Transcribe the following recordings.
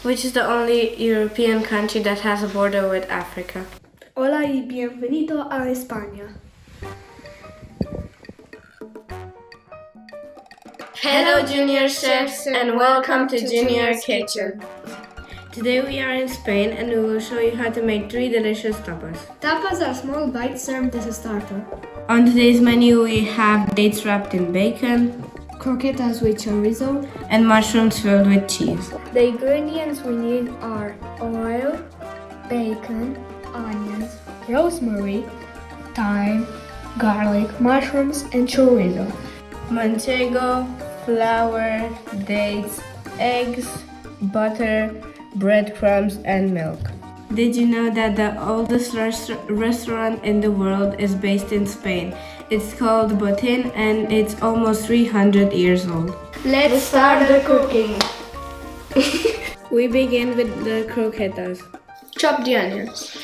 which is the only European country that has a border with Africa. Hola y bienvenido a España. Hello junior chefs and welcome to Junior Kitchen. Today we are in Spain and we will show you how to make 3 delicious tapas. Tapas are small bites served as a starter. On today's menu we have dates wrapped in bacon, Croquetas with chorizo, and mushrooms filled with cheese. The ingredients we need are oil, bacon, onions, rosemary, thyme, garlic, mushrooms, and chorizo. Manchego, flour, dates, eggs, butter, breadcrumbs, and milk. Did you know that the oldest restaurant in the world is based in Spain? It's called Buon and it's almost 300 years old. Let's start the cooking. We begin with the croquetas. Chop the onions.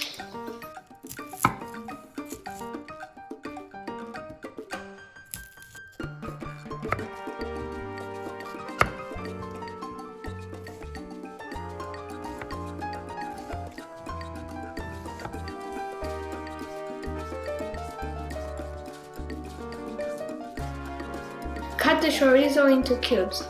Cut the chorizo into cubes.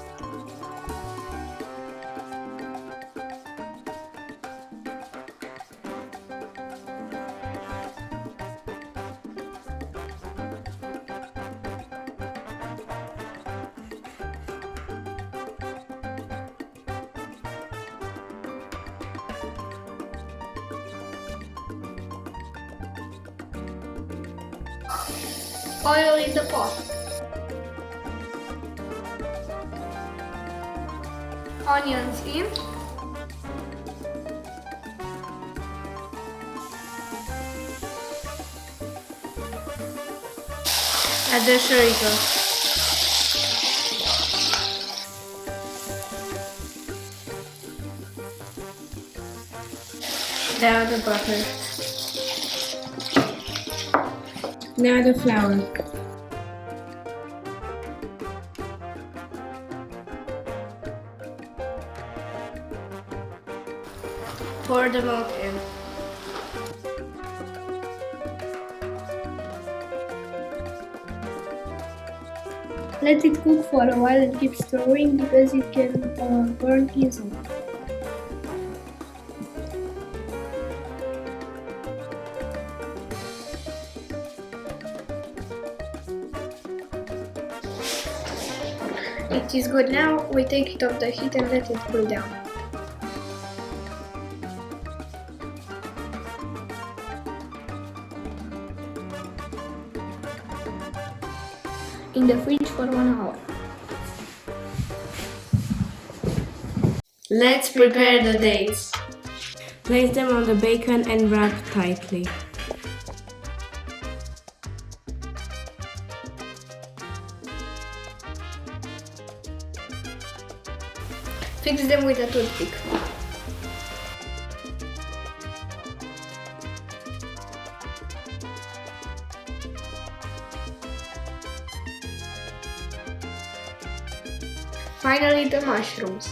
Oil in the pot. Onions in. Add the chorizo. Now the butter. Now the flour. Pour the milk in. Let it cook for a while and keep stirring because it can burn easily. It is good now. We take it off the heat and let it cool down. In the fridge for 1 hour. Let's prepare the dates. Place them on the bacon and wrap tightly. Fix them with a toothpick. Finally, the mushrooms.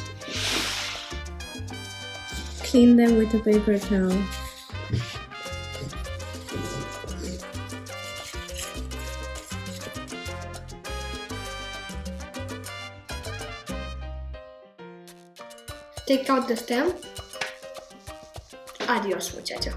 Clean them with a paper towel. Take out the stem. Adios, muchacho.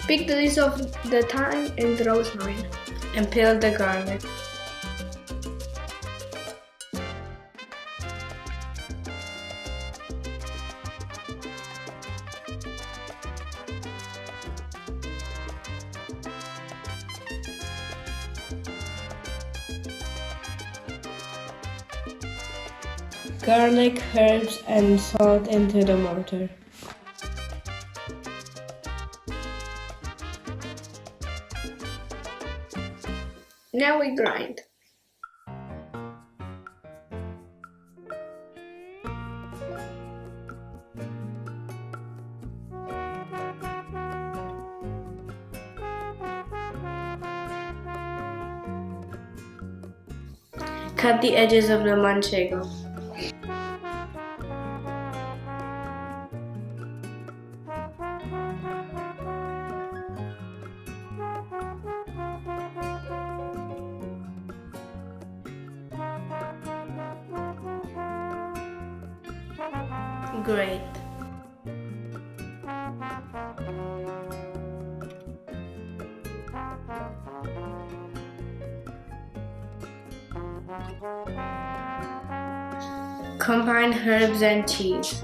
Pick the leaves of the thyme and the rosemary. And peel the garlic. Garlic, herbs, and salt into the mortar. Now we grind. Cut the edges of the manchego. Great. Combine herbs and cheese.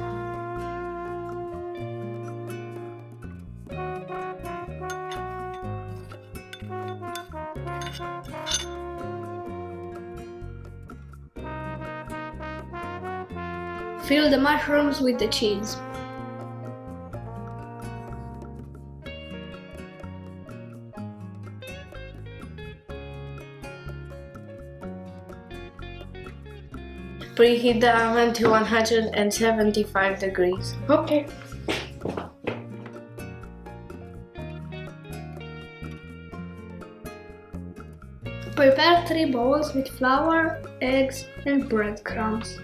Fill the mushrooms with the cheese. Preheat the oven to 175 degrees. Okay. Prepare 3 bowls with flour, eggs, and breadcrumbs.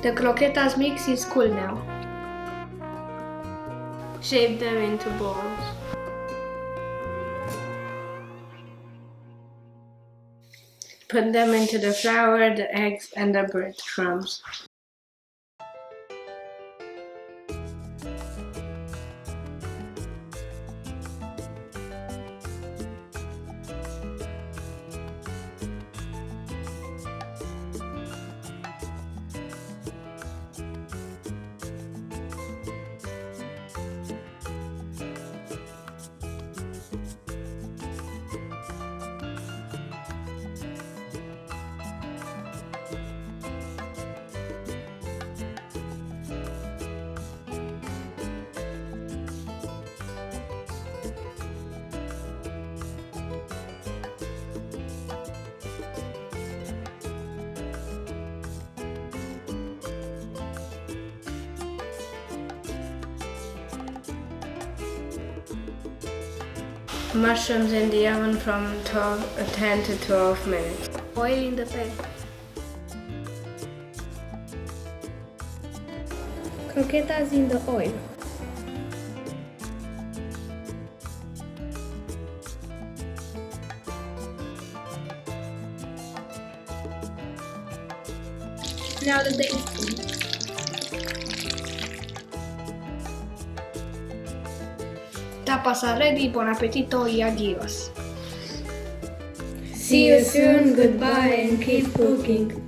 The croquetas mix is cool now. Shape them into balls. Put them into the flour, the eggs, and the breadcrumbs. Mushrooms in the oven from 10 to 12 minutes. Oil in the pan. Croquetas in the oil. Now the basting. Tapas are ready. Buon appetito y adios. See you soon, goodbye, and keep cooking.